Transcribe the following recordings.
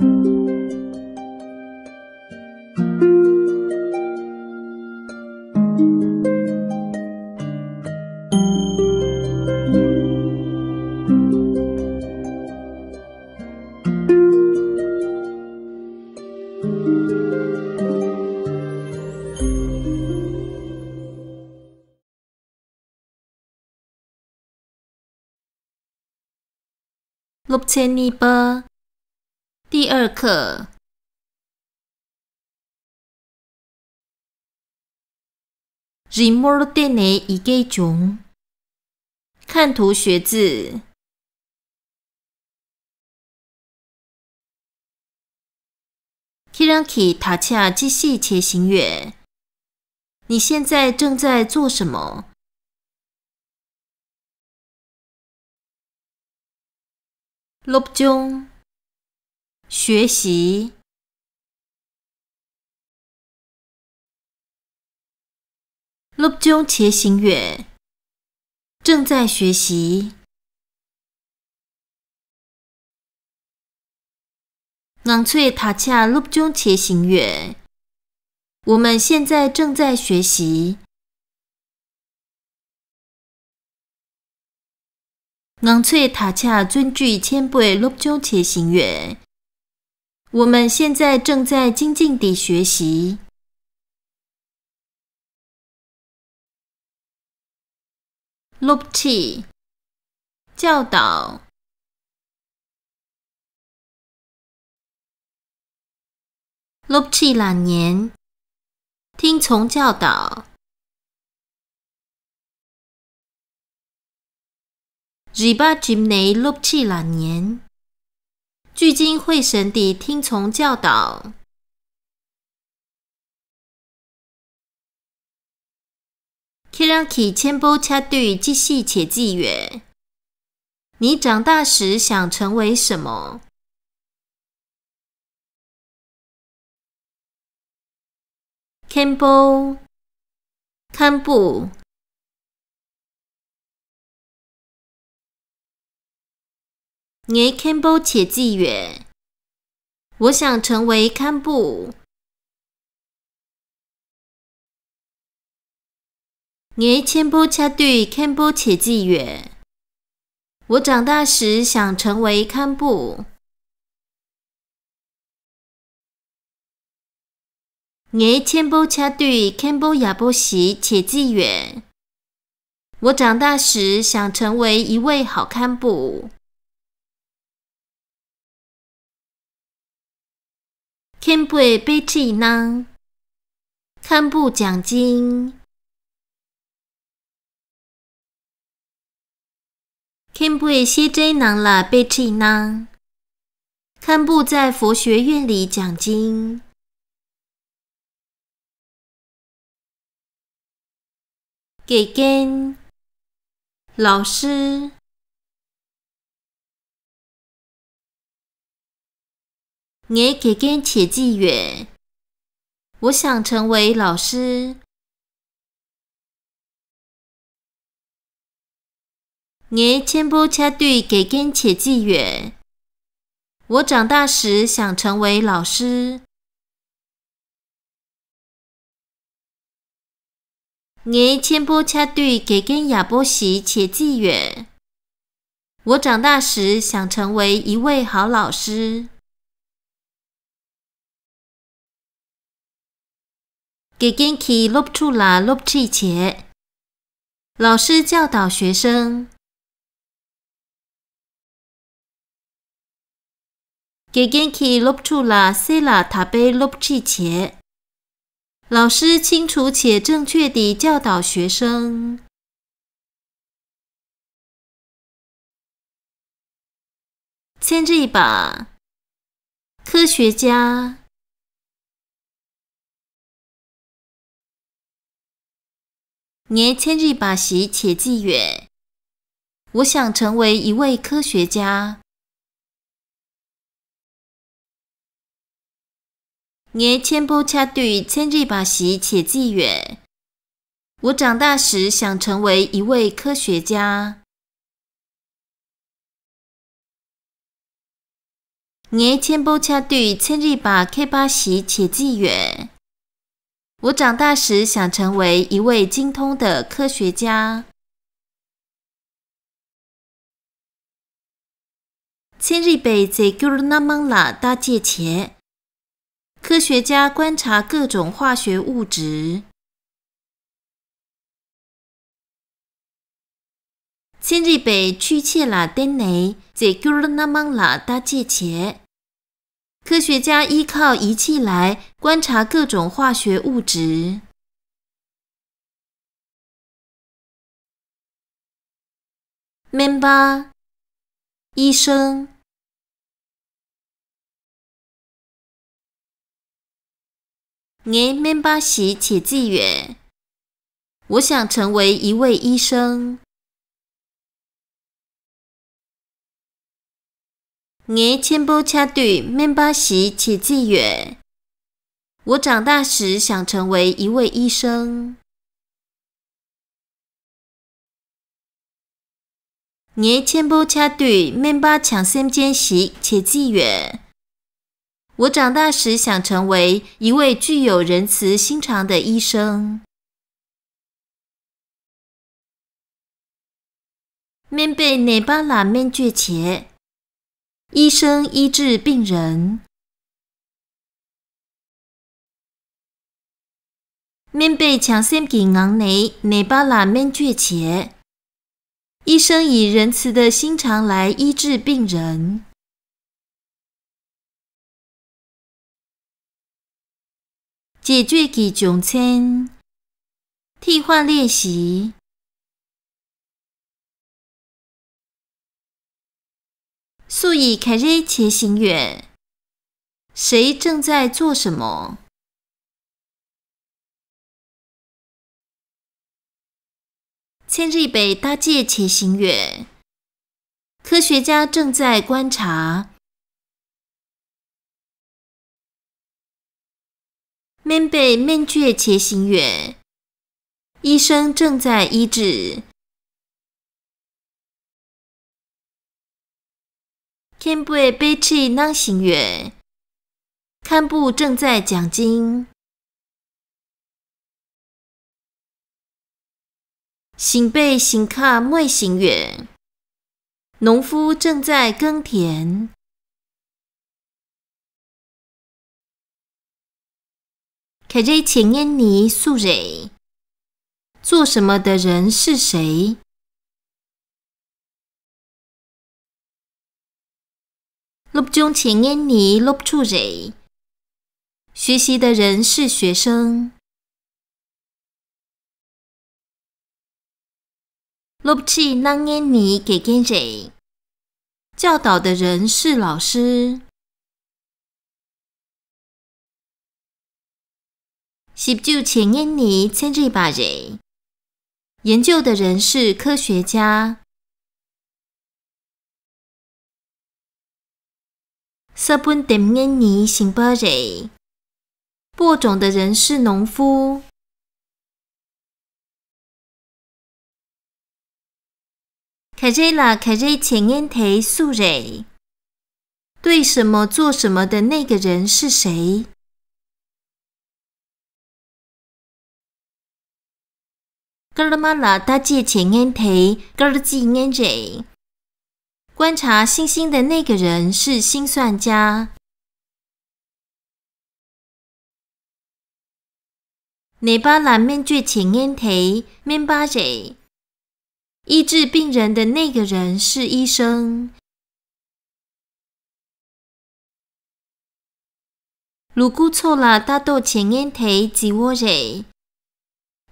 6,200波第二课Rimor Dene Ige Jung 看图学字Kiranki Tacha 机系且行远你现在正在做什么录中学习录中且行远正在学习昂翠塔恰录中且行远我们现在正在学习昂翠塔恰尊具千倍录中且行远我们现在正在精进地学习录气教导录气懒年听从教导Riba Jimne 录气懒年聚精会神地听从教导Kiranki 千波恰对既细且既远你长大时想成为什么Kenpo 堪布你 Kenpo 且既远我想成为堪布你 Kenpo 恰对 Kenpo 且既远我长大时想成为堪布你 Kenpo 恰对 Kenpo 亚波西且既远我长大时想成为一位好堪布Kenpo 被气囊堪布奖金Kenpo 西 J 囊啦被气囊堪布在佛学院里讲经给跟老师你给跟且既远我想成为老师你千波恰对给跟且既远我长大时想成为老师你千波恰对给跟亚波西且既远我长大时想成为一位好老师给跟其录出啦录气且老师教导学生给跟其录出啦塞啦塔贝录气且老师清楚且正确地教导学生。千日把科学家年千日把习且既远我想成为一位科学家年千波恰对千日把习且既远我长大时想成为一位科学家我千步车队千里把 K8时且纪远。我长大时想成为一位精通的科学家。千里北在古尔纳曼拉大界前，科学家观察各种化学物质。千里北去切拉登内在古尔纳曼拉大界前。科学家依靠仪器来观察各种化学物质。member 医生。我member时且纪远。我想成为一位医生。我千步车队member时且纪远。我长大时想成为一位医生。我千步车队member抢先间时且纪远。我长大时想成为一位具有仁慈心肠的医生。面被内巴拉面具前。医生医治病人。面被抢先给昂内巴拉面具前。医生以仁慈的心肠来医治病人。解决给囧签。替换练习。素以凯瑞且行远。谁正在做什么？千里北大界且行远。科学家正在观察。面被面具且行远。医生正在医治。看背背气囊行远。看部正在讲经。行背行卡未行远。农夫正在耕田。凯瑞前烟尼素蕊。做什么的人是谁？录中前烟尼录处蕊。学习的人是学生。录气囊烟尼给跟蕊。教导的人是老师。十九前烟尼千里把蕊。研究的人是科学家。10分点年行播蕊。播种的人是农夫。凯瑞拉凯瑞前烟提素蕊。对什么做什么的那个人是谁？格尔马拉大界前烟提格尔基烟蕊。观察星星的那个人是心算家。内巴拉面具前烟提面巴蕊。医治病人的那个人是医生。鲁古错了大豆前烟提吉窝蕊。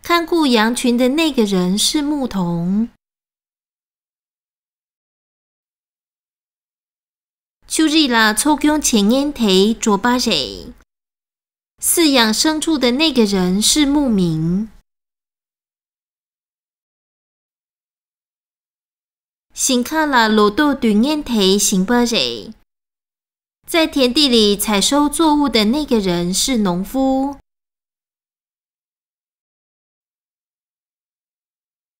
看顾羊群的那个人是牧童。秋日啦，抽工前烟提左巴蕊。饲养牲畜的那个人是牧民。行卡啦，罗豆对烟提行巴蕊。在田地里采收作物的那个人是农夫。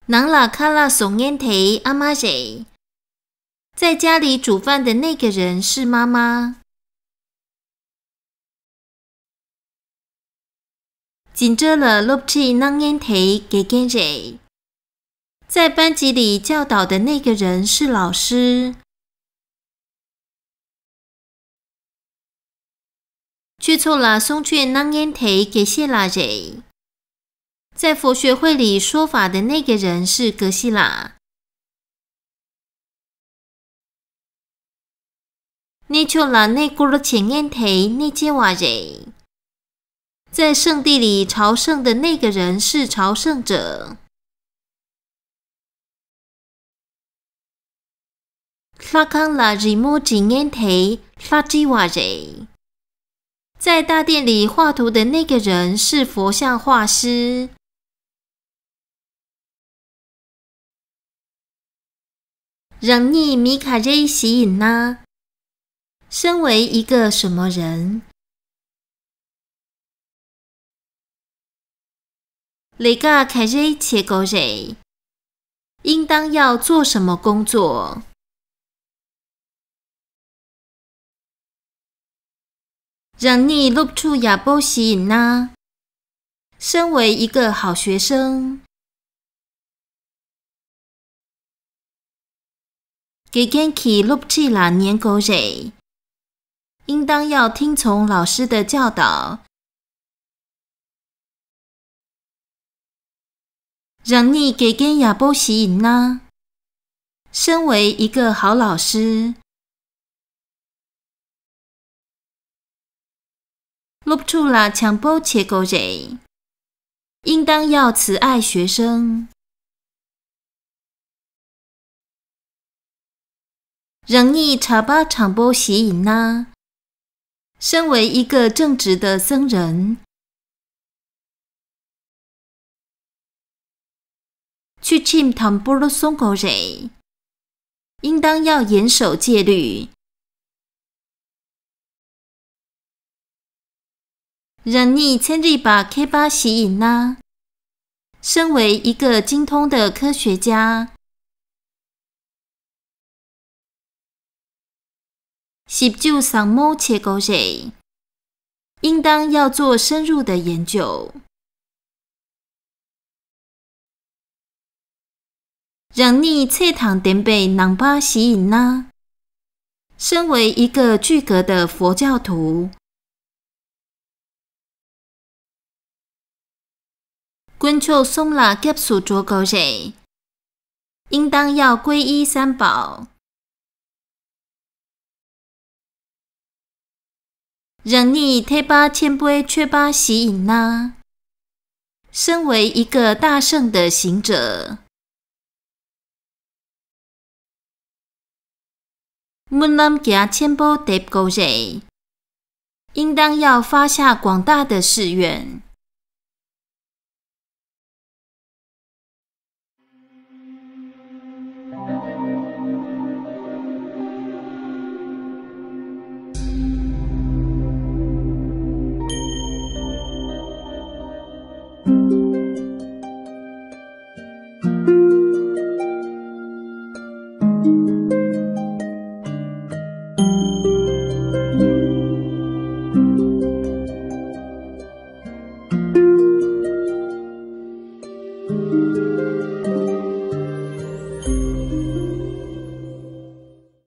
囊啦卡啦送烟提阿妈蕊。在家里煮饭的那个人是妈妈。紧着了录起囊烟提给跟人。在班级里教导的那个人是老师。去错了送去囊烟提给谢拉人。在佛学会里说法的那个人是格西拉。你错了那咕噜前烟提那接瓦人。在圣地里朝圣的那个人是朝圣者。拉康拉日木景烟提拉基瓦人。在大殿里画图的那个人是佛像画师。让你米卡瑞吸引呢？身为一个什么人？你个凯瑞切狗人，应当要做什么工作？让你录出亚波吸引呢？身为一个好学生。给根起录起啦年狗人，应当要听从老师的教导。让你给根亚波吸引呢？身为一个好老师。录出啦强波切狗人，应当要慈爱学生。让你查巴长波吸引呢？身为一个正直的僧人。去请唐波罗松狗人，应当要严守戒律。让你千里把 K 巴吸引呢？身为一个精通的科学家。十九上某切狗人，应当要做深入的研究。让你切堂点被囊巴吸引呢？身为一个具格的佛教徒。滚球松啦结束做狗人，应当要皈依三宝。让你贴巴千杯缺巴吸引呢？身为一个大圣的行者。mun nam gia千波得狗人，应当要发下广大的誓愿。